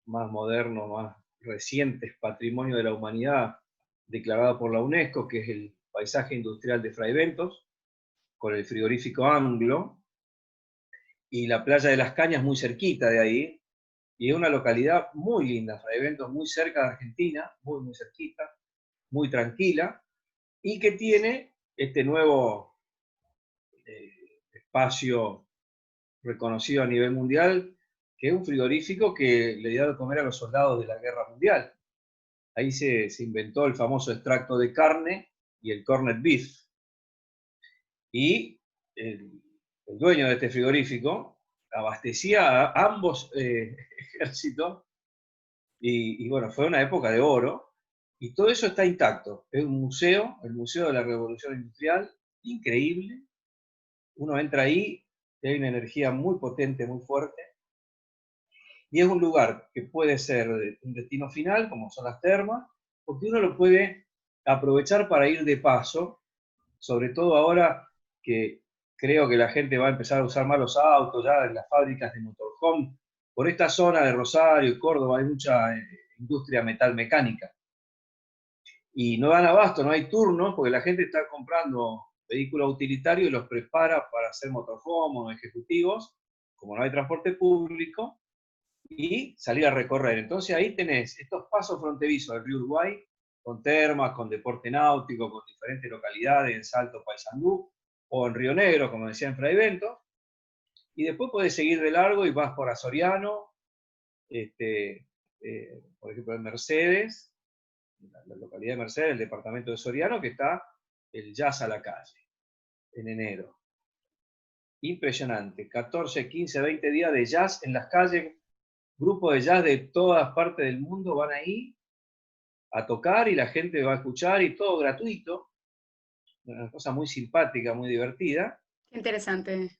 más modernos, más recientes patrimonios de la humanidad declarado por la UNESCO, que es el paisaje industrial de Fraiventos, con el frigorífico Anglo, y la playa de las Cañas muy cerquita de ahí, y es una localidad muy linda, Fraiventos, muy cerca de Argentina, muy cerquita, muy tranquila, y que tiene este nuevo espacio reconocido a nivel mundial, que es un frigorífico que le dio de comer a los soldados de la Guerra Mundial. Ahí se inventó el famoso extracto de carne y el corned beef. Y el dueño de este frigorífico abastecía a ambos ejércitos, y bueno, fue una época de oro, y todo eso está intacto. Es un museo, el Museo de la Revolución Industrial, increíble. Uno entra ahí y hay una energía muy potente, muy fuerte, y es un lugar que puede ser un destino final, como son las termas, porque uno lo puede aprovechar para ir de paso, sobre todo ahora que creo que la gente va a empezar a usar más los autos, ya en las fábricas de motorhome. Por esta zona de Rosario y Córdoba hay mucha industria metalmecánica. Y no dan abasto, no hay turnos, porque la gente está comprando vehículos utilitarios y los prepara para hacer motorhome o ejecutivos, como no hay transporte público, y salir a recorrer. Entonces ahí tenés estos pasos fronterizos del río Uruguay, con termas, con deporte náutico, con diferentes localidades, en Salto, Paysandú, o en Río Negro, como decía en Fraiventos, y después podés seguir de largo y vas por Azoriano, por ejemplo en Mercedes, la localidad de Mercedes, el departamento de Soriano, que está el Jazz a la Calle, en enero. Impresionante, 14, 15, 20 días de jazz en las calles, grupos de jazz de todas partes del mundo van ahí a tocar y la gente va a escuchar y todo gratuito, una cosa muy simpática, muy divertida. Qué interesante.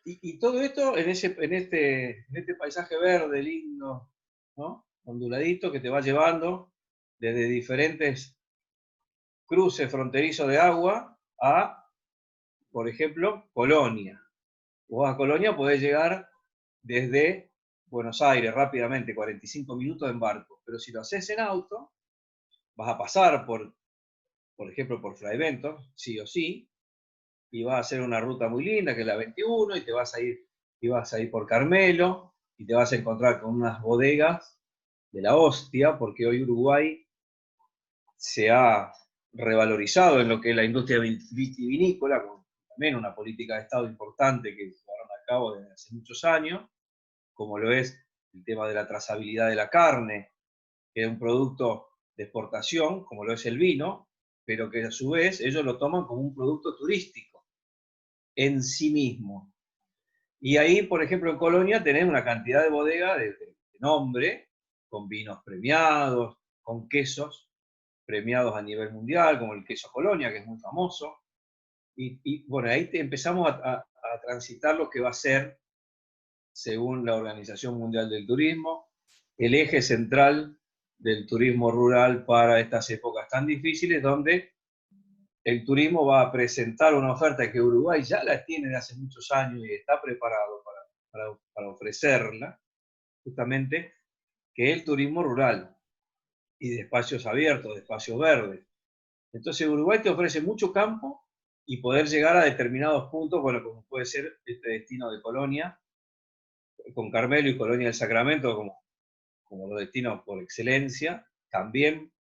Y todo esto en este paisaje verde lindo, ¿no? Onduladito, que te va llevando desde diferentes cruces fronterizos de agua a, por ejemplo, Colonia. Vos a Colonia podés llegar desde Buenos Aires rápidamente, 45 minutos en barco, pero si lo haces en auto, vas a pasar por ejemplo, por Fraiventos, sí o sí, y vas a hacer una ruta muy linda, que es la 21, y vas a ir por Carmelo, y te vas a encontrar con unas bodegas de la hostia, porque hoy Uruguay se ha revalorizado en lo que es la industria vitivinícola, con también una política de Estado importante que llevaron a cabo desde hace muchos años, como lo es el tema de la trazabilidad de la carne, que es un producto de exportación, como lo es el vino, pero que a su vez ellos lo toman como un producto turístico en sí mismo. Y ahí, por ejemplo, en Colonia tenés una cantidad de bodegas de nombre, con vinos premiados, con quesos premiados a nivel mundial, como el queso Colonia, que es muy famoso. Y bueno, ahí empezamos a transitar lo que va a ser, según la Organización Mundial del Turismo, el eje central del turismo rural para estas épocas tan difíciles, donde el turismo va a presentar una oferta que Uruguay ya la tiene de hace muchos años y está preparado para ofrecerla, justamente, que es el turismo rural y de espacios abiertos, de espacios verdes. Entonces Uruguay te ofrece mucho campo y poder llegar a determinados puntos, bueno, como puede ser este destino de Colonia, con Carmelo y Colonia del Sacramento como los destinos por excelencia. También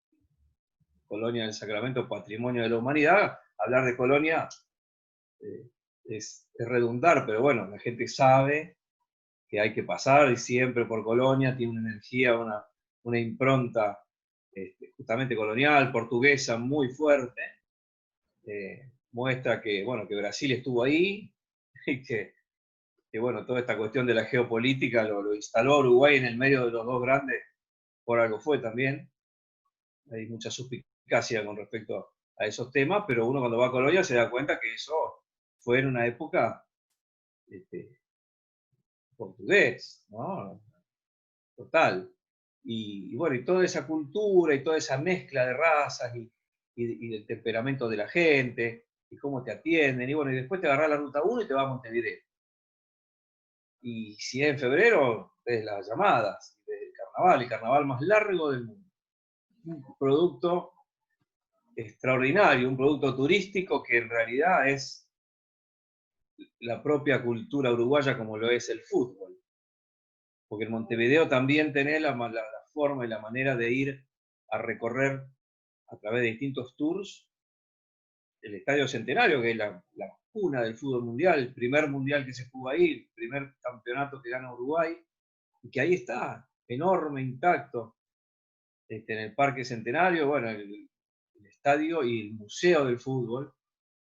Colonia del Sacramento, patrimonio de la humanidad. Hablar de Colonia es redundar, pero bueno, la gente sabe que hay que pasar siempre por Colonia, tiene una energía, una impronta justamente colonial, portuguesa, muy fuerte. Muestra que, bueno, que Brasil estuvo ahí y que bueno, toda esta cuestión de la geopolítica lo instaló Uruguay en el medio de los dos grandes, por algo fue también. Hay mucha suspicacia con respecto a esos temas, pero uno cuando va a Colonia se da cuenta que eso fue en una época este, portugués, ¿no? Total. Y bueno, y toda esa cultura y toda esa mezcla de razas y del temperamento de la gente, y cómo te atienden, y bueno, y después te agarrás la ruta 1 y te vas a Montevideo. Y si es en febrero, ves las llamadas, ves el carnaval más largo del mundo. Un producto extraordinario, un producto turístico que en realidad es la propia cultura uruguaya como lo es el fútbol. Porque en Montevideo también tenés la forma y la manera de ir a recorrer a través de distintos tours el Estadio Centenario, que es la cuna del fútbol mundial, el primer mundial que se jugó ahí, el primer campeonato que gana Uruguay, y que ahí está, enorme, intacto, en el Parque Centenario, bueno, el estadio y el museo del fútbol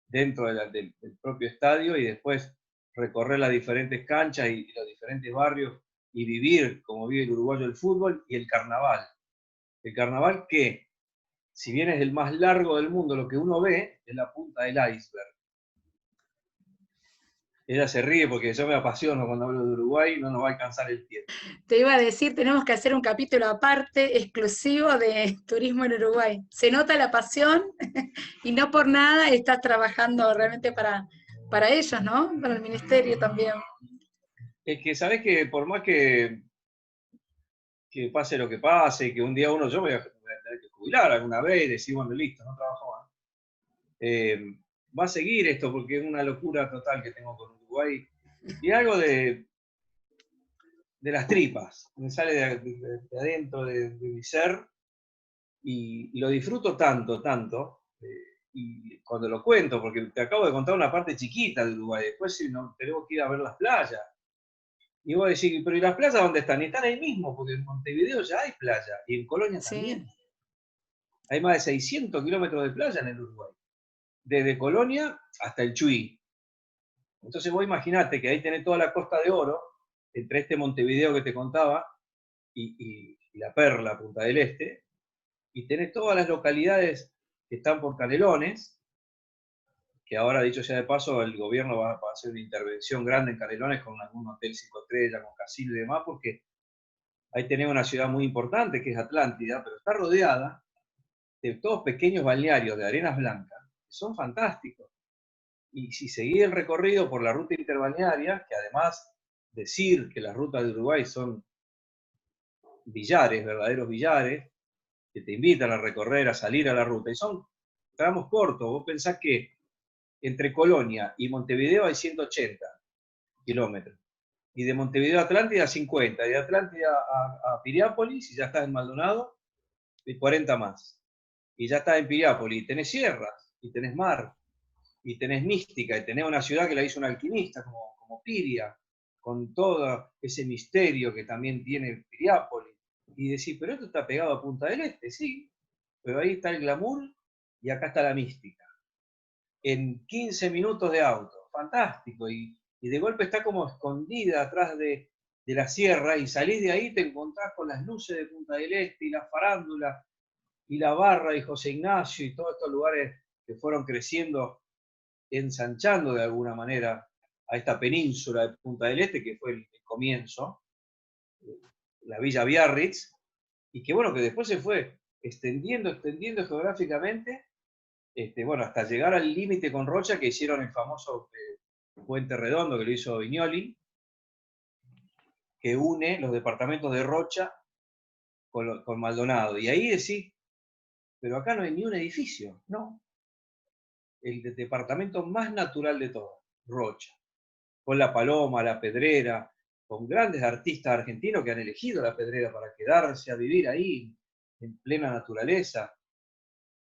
dentro del propio estadio, y después recorrer las diferentes canchas y los diferentes barrios y vivir como vive el uruguayo el fútbol y el carnaval. El carnaval que, si bien es el más largo del mundo, lo que uno ve es la punta del iceberg. Ella se ríe porque yo me apasiono cuando hablo de Uruguay, no nos va a alcanzar el tiempo. Te iba a decir, tenemos que hacer un capítulo aparte, exclusivo de turismo en Uruguay. Se nota la pasión y no por nada estás trabajando realmente para ellos, ¿no? Para el ministerio también. Es que sabes que por más que pase lo que pase, y que un día yo me voy a tener que jubilar alguna vez y decir, bueno, listo, no trabajo más. Va a seguir esto porque es una locura total que tengo con Uruguay y algo de las tripas, me sale de adentro de mi ser y lo disfruto tanto, tanto, y cuando lo cuento, porque te acabo de contar una parte chiquita de Uruguay, después si no, tenemos que ir a ver las playas. Y vos decís, pero ¿y las playas dónde están? Y están ahí mismo, porque en Montevideo ya hay playa, y en Colonia Sí, también. Hay más de 600 kilómetros de playa en el Uruguay, desde Colonia hasta el Chuy. Entonces vos imaginate que ahí tenés toda la Costa de Oro, entre este Montevideo que te contaba, y la Perla, Punta del Este, y tenés todas las localidades que están por Canelones, que ahora, dicho sea de paso, el gobierno va a hacer una intervención grande en Canelones con algún hotel 5 estrellas, con casino y demás, porque ahí tenemos una ciudad muy importante que es Atlántida, pero está rodeada de todos pequeños balnearios de arenas blancas, que son fantásticos. Y si seguís el recorrido por la ruta interbalnearia, que además decir que las rutas de Uruguay son billares, verdaderos billares, que te invitan a recorrer, a salir a la ruta, y son tramos cortos. Vos pensás que entre Colonia y Montevideo hay 180 kilómetros, y de Montevideo a Atlántida 50, y de Atlántida a Piriápolis, y ya estás en Maldonado, y 40 más. Y ya estás en Piriápolis, y tenés sierras, y tenés mar, y tenés mística, y tenés una ciudad que la hizo un alquimista, como Piria, con todo ese misterio que también tiene Piriápolis. Y decís, pero esto está pegado a Punta del Este, sí, pero ahí está el glamour y acá está la mística. En 15 minutos de auto, fantástico, y de golpe está como escondida atrás de la sierra, y salís de ahí, te encontrás con las luces de Punta del Este, y la farándula, y la Barra, y José Ignacio, y todos estos lugares que fueron creciendo, ensanchando de alguna manera a esta península de Punta del Este, que fue el comienzo, la Villa Biarritz, y que bueno, que después se fue extendiendo geográficamente, bueno, hasta llegar al límite con Rocha, que hicieron el famoso Puente Redondo, que lo hizo Viñoli, que une los departamentos de Rocha con Maldonado. Y ahí decís, pero acá no hay ni un edificio, no. El departamento más natural de todos, Rocha. Con La Paloma, La Pedrera, con grandes artistas argentinos que han elegido La Pedrera para quedarse a vivir ahí, en plena naturaleza.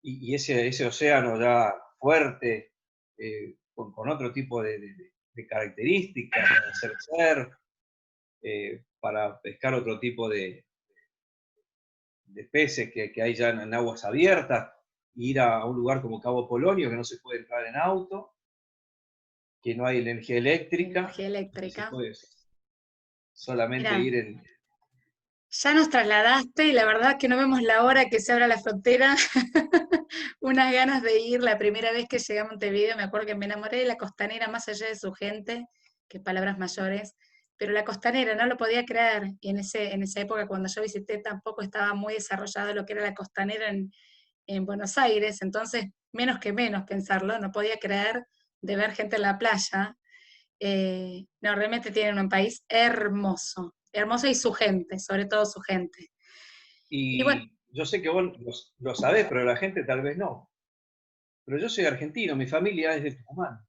Y ese océano ya fuerte, con otro tipo de características, para hacer surf, para pescar otro tipo de peces que hay ya en aguas abiertas, ir a un lugar como Cabo Polonio, que no se puede entrar en auto, que no hay energía eléctrica, Energía que se eléctrica. puede solamente Mira, ir en... ya nos trasladaste y la verdad que no vemos la hora que se abra la frontera. Unas ganas de ir. La primera vez que llegué a Montevideo, me acuerdo que me enamoré de la costanera más allá de su gente, que palabras mayores, pero la costanera no lo podía creer. Y en esa época, cuando yo visité, tampoco estaba muy desarrollado lo que era la costanera en Buenos Aires, entonces menos que menos pensarlo, no podía creer de ver gente en la playa. No, realmente tienen un país hermoso, hermoso y su gente, sobre todo su gente. Y bueno, Y yo sé que vos lo sabés, pero la gente tal vez no. Pero yo soy argentino, mi familia es de Tucumán.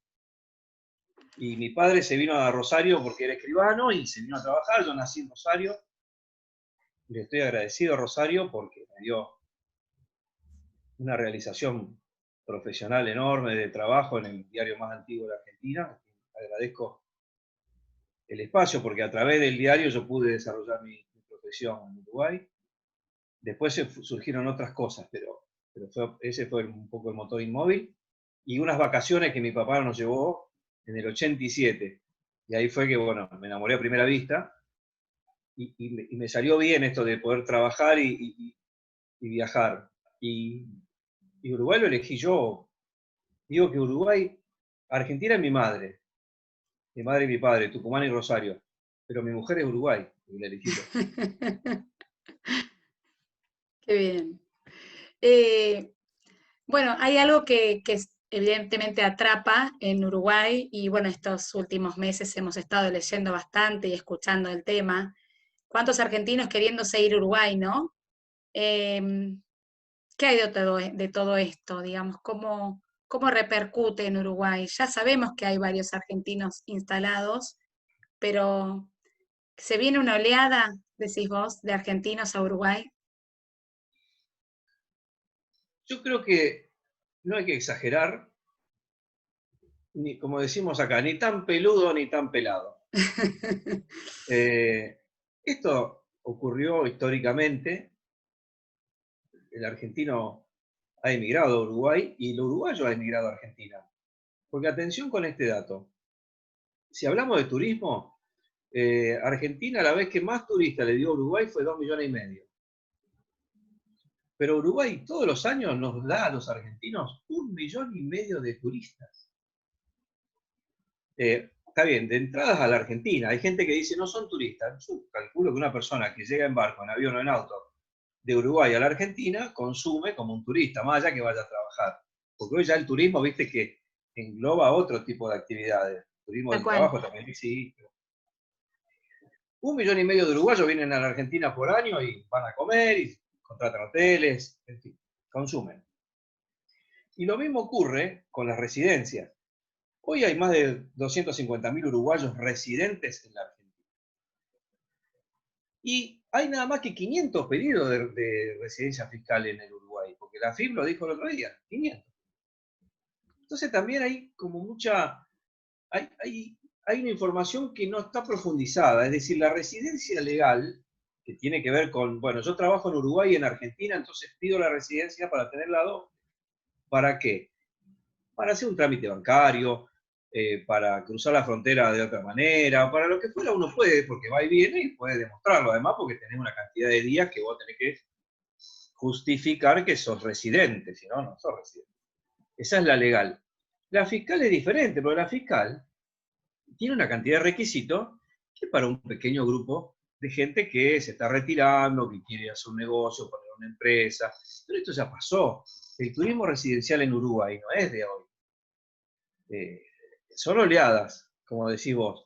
Y mi padre se vino a Rosario porque era escribano y se vino a trabajar. Yo nací en Rosario. Le estoy agradecido a Rosario porque me dio una realización profesional enorme de trabajo en el diario más antiguo de la Argentina. Agradezco el espacio porque a través del diario yo pude desarrollar mi profesión en Uruguay. Después surgieron otras cosas, pero ese fue un poco el motor inmóvil. Y unas vacaciones que mi papá nos llevó en el 87. Y ahí fue que, bueno, me enamoré a primera vista. Y me salió bien esto de poder trabajar y viajar. Y Uruguay lo elegí yo. Digo que Uruguay, Argentina es mi madre y mi padre, Tucumán y Rosario. Pero mi mujer es Uruguay, y la elegí yo. qué bien. Eh, bueno, hay algo que evidentemente atrapa en Uruguay y bueno, estos últimos meses hemos estado leyendo bastante y escuchando el tema. ¿Cuántos argentinos queriéndose ir a Uruguay, no? Eh, ¿Qué hay de todo esto, digamos? ¿Cómo repercute en Uruguay? Ya sabemos que hay varios argentinos instalados, pero ¿se viene una oleada, decís vos, de argentinos a Uruguay? Yo creo que no hay que exagerar, ni como decimos acá, ni tan peludo ni tan pelado. Eh, Esto ocurrió históricamente. El argentino ha emigrado a Uruguay y el uruguayo ha emigrado a Argentina. Porque atención con este dato. Si hablamos de turismo, Argentina la vez que más turistas le dio a Uruguay fue 2,5 millones. Pero Uruguay todos los años nos da a los argentinos 1,5 millones de turistas. Está bien, de entradas a la Argentina, hay gente que dice no son turistas. Yo calculo que una persona que llega en barco, en avión o en auto, de Uruguay a la Argentina, consume como un turista, más allá que vaya a trabajar. Porque hoy ya el turismo, viste, que engloba otro tipo de actividades. El turismo Tal del cual. trabajo también existe. 1,5 millones de uruguayos vienen a la Argentina por año y van a comer y contratan hoteles, en fin, consumen. Y lo mismo ocurre con las residencias. Hoy hay más de 250.000 uruguayos residentes en la Argentina. Y hay nada más que 500 pedidos de residencia fiscal en el Uruguay, porque la FIP lo dijo el otro día, 500. Entonces también hay como mucha, hay una información que no está profundizada, es decir, la residencia legal, que tiene que ver con, bueno, yo trabajo en Uruguay y en Argentina, entonces pido la residencia para tenerla doble. ¿Para qué? Para hacer un trámite bancario, para cruzar la frontera de otra manera, para lo que fuera uno puede, porque va y viene y puede demostrarlo, además porque tenés una cantidad de días que vos tenés que justificar que sos residente, si no, no sos residente. Esa es la legal. La fiscal es diferente, porque la fiscal tiene una cantidad de requisitos que para un pequeño grupo de gente que se está retirando, que quiere hacer un negocio, poner una empresa, pero esto ya pasó. El turismo residencial en Uruguay no es de hoy. Son oleadas, como decís vos.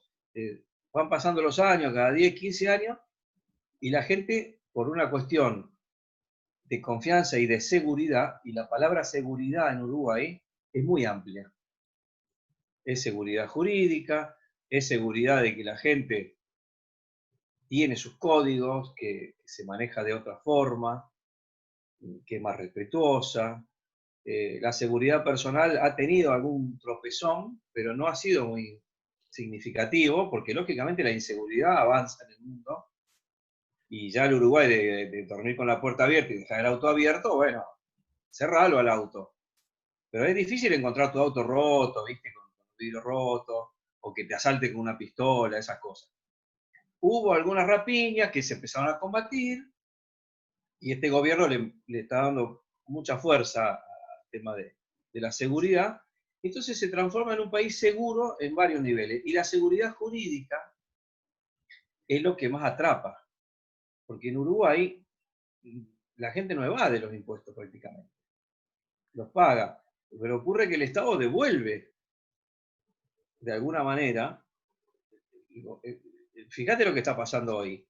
Van pasando los años, cada 10, 15 años, y la gente, por una cuestión de confianza y de seguridad, y la palabra seguridad en Uruguay es muy amplia. Es seguridad jurídica, es seguridad de que la gente tiene sus códigos, que se maneja de otra forma, que es más respetuosa. La seguridad personal ha tenido algún tropezón, pero no ha sido muy significativo, porque lógicamente la inseguridad avanza en el mundo, y ya el Uruguay de dormir con la puerta abierta y dejar el auto abierto, bueno, cerralo al auto. Pero es difícil encontrar tu auto roto, ¿viste? Con el vidrio roto, o que te asalte con una pistola, esas cosas. Hubo algunas rapiñas que se empezaron a combatir, y este gobierno le está dando mucha fuerza al tema de la seguridad. Entonces se transforma en un país seguro en varios niveles. Y la seguridad jurídica es lo que más atrapa. Porque en Uruguay la gente no evade los impuestos prácticamente. Los paga. Pero ocurre que el Estado devuelve de alguna manera. Fíjate lo que está pasando hoy.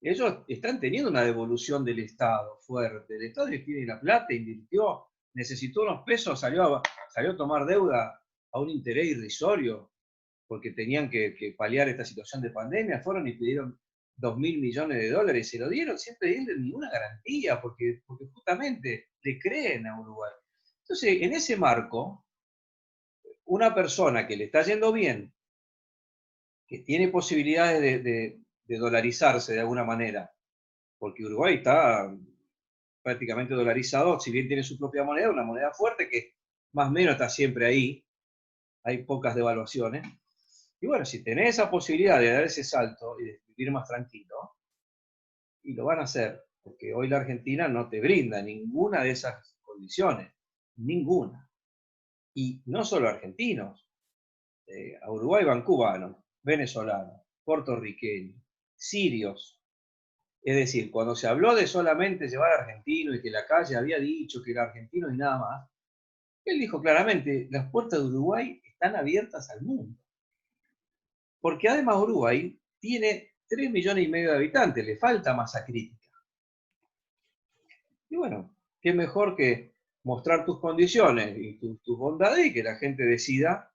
Ellos están teniendo una devolución del Estado fuerte. El Estado tiene la plata, invirtió, necesitó unos pesos, salió a tomar deuda a un interés irrisorio porque tenían que paliar esta situación de pandemia. Fueron y pidieron 2.000 millones de dólares y se lo dieron sin pedirle ninguna garantía, porque justamente le creen a Uruguay. Entonces, en ese marco, una persona que le está yendo bien, que tiene posibilidades de dolarizarse de alguna manera, porque Uruguay está prácticamente dolarizado, si bien tiene su propia moneda, una moneda fuerte que más o menos está siempre ahí, hay pocas devaluaciones. Y bueno, si tenés esa posibilidad de dar ese salto y de vivir más tranquilo, y lo van a hacer, porque hoy la Argentina no te brinda ninguna de esas condiciones, ninguna. Y no solo argentinos, a Uruguay van cubanos, venezolanos, puertorriqueños, sirios. Es decir, cuando se habló de solamente llevar argentinos y que la calle había dicho que era argentino y nada más, él dijo claramente, las puertas de Uruguay están abiertas al mundo. Porque además Uruguay tiene 3,5 millones de habitantes, le falta masa crítica. Y bueno, qué mejor que mostrar tus condiciones y tus bondades y que la gente decida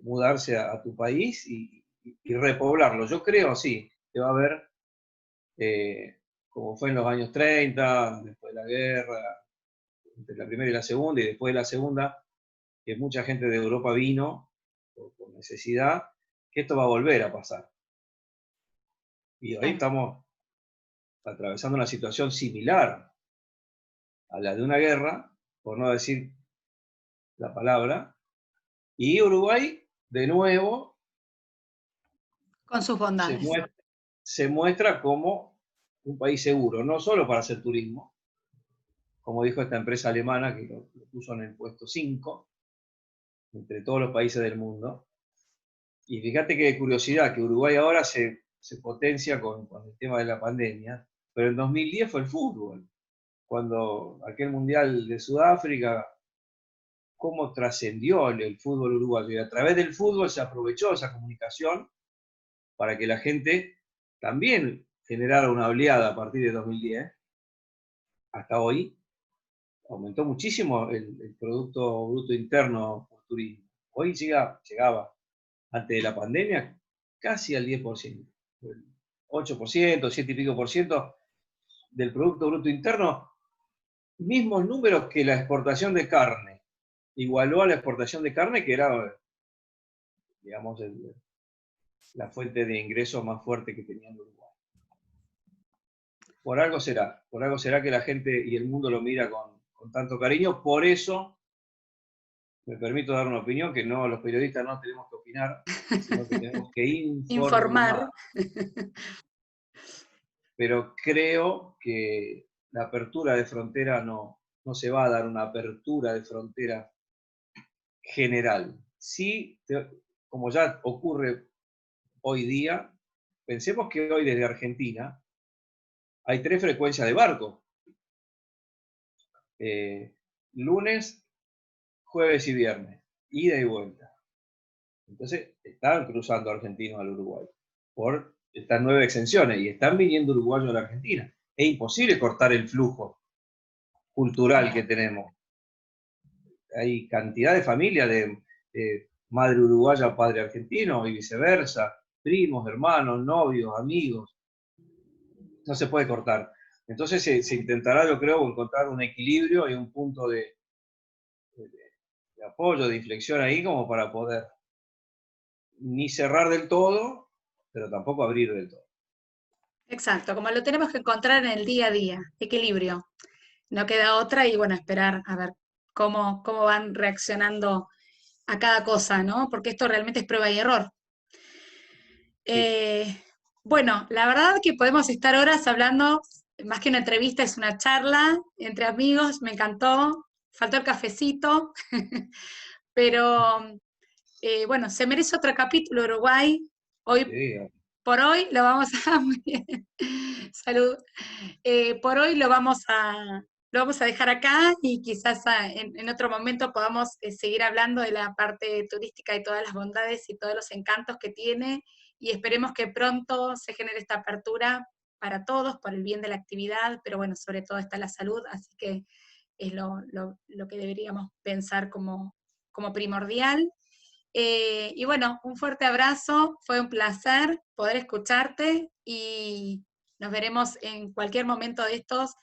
mudarse a tu país y repoblarlo. Yo creo, sí, que va a haber, como fue en los años 30, después de la guerra, entre la primera y la segunda, y después de la segunda, que mucha gente de Europa vino por necesidad, que esto va a volver a pasar. Y hoy estamos atravesando una situación similar a la de una guerra, por no decir la palabra, y Uruguay, de nuevo, Con sus se bondades. muestra, se muestra como un país seguro, no solo para hacer turismo, como dijo esta empresa alemana que lo puso en el puesto 5, entre todos los países del mundo, Y fíjate qué curiosidad, que Uruguay ahora se potencia con el tema de la pandemia, pero en 2010 fue el fútbol, cuando aquel Mundial de Sudáfrica, cómo trascendió el fútbol uruguayo. Y a través del fútbol se aprovechó esa comunicación para que la gente también generara una oleada a partir de 2010 hasta hoy. Aumentó muchísimo el Producto Bruto Interno por turismo. Hoy llegaba, antes de la pandemia, casi al 10%. El 8%, 7 y pico por ciento del Producto Bruto Interno, mismos números que la exportación de carne. Igualó a la exportación de carne, que era, digamos, la fuente de ingresos más fuerte que tenía en Uruguay. Por algo será que la gente y el mundo lo mira con tanto cariño. Por eso me permito dar una opinión, que no, los periodistas no tenemos que opinar, sino que tenemos que Informar. informar. Pero creo que la apertura de frontera no se va a dar una apertura de frontera general. Sí, como ya ocurre hoy día, pensemos que hoy desde Argentina hay 3 frecuencias de barco. Lunes, jueves y viernes, ida y vuelta. Entonces, están cruzando argentinos al Uruguay por estas 9 exenciones y están viniendo uruguayos a la Argentina. Es imposible cortar el flujo cultural que tenemos. Hay cantidad de familias de madre uruguaya, padre argentino y viceversa, primos, hermanos, novios, amigos. No se puede cortar. Entonces se intentará, yo creo, encontrar un equilibrio y un punto de apoyo, de inflexión ahí, como para poder ni cerrar del todo, pero tampoco abrir del todo. Exacto, como lo tenemos que encontrar en el día a día, equilibrio. No queda otra y bueno, esperar a ver cómo van reaccionando a cada cosa, ¿no? Porque esto realmente es prueba y error. Sí. Bueno, la verdad que podemos estar horas hablando, más que una entrevista, es una charla entre amigos, me encantó, faltó el cafecito, pero bueno, se merece otro capítulo Uruguay. Hoy, Sí, por hoy lo vamos a... Muy bien. Salud. Por hoy lo vamos a dejar acá y quizás en otro momento podamos seguir hablando de la parte turística y todas las bondades y todos los encantos que tiene y esperemos que pronto se genere esta apertura para todos, por el bien de la actividad, pero bueno, sobre todo está la salud, así que es lo que deberíamos pensar como primordial. Y bueno, un fuerte abrazo, fue un placer poder escucharte y nos veremos en cualquier momento de estos.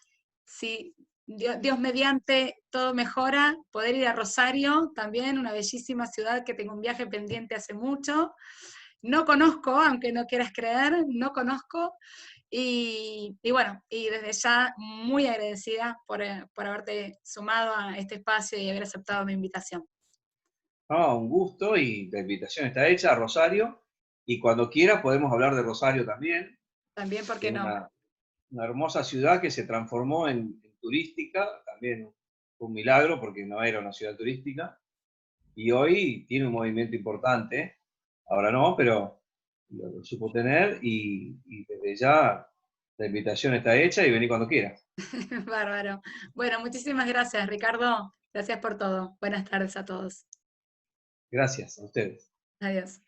Si Dios mediante todo mejora, poder ir a Rosario, también una bellísima ciudad que tengo un viaje pendiente hace mucho. No conozco, aunque no quieras creer, no conozco. Y bueno, y desde ya muy agradecida por haberte sumado a este espacio y haber aceptado mi invitación. no, un gusto y la invitación está hecha a Rosario. Y cuando quiera podemos hablar de Rosario también, También, ¿por que qué es no? una hermosa ciudad que se transformó en turística, también fue un milagro porque no era una ciudad turística, y hoy tiene un movimiento importante, ahora no, pero lo supo tener y desde ya la invitación está hecha y vení cuando quieras. Bárbaro. Bueno, muchísimas gracias, Ricardo. Gracias por todo. Buenas tardes a todos. Gracias a ustedes. Adiós.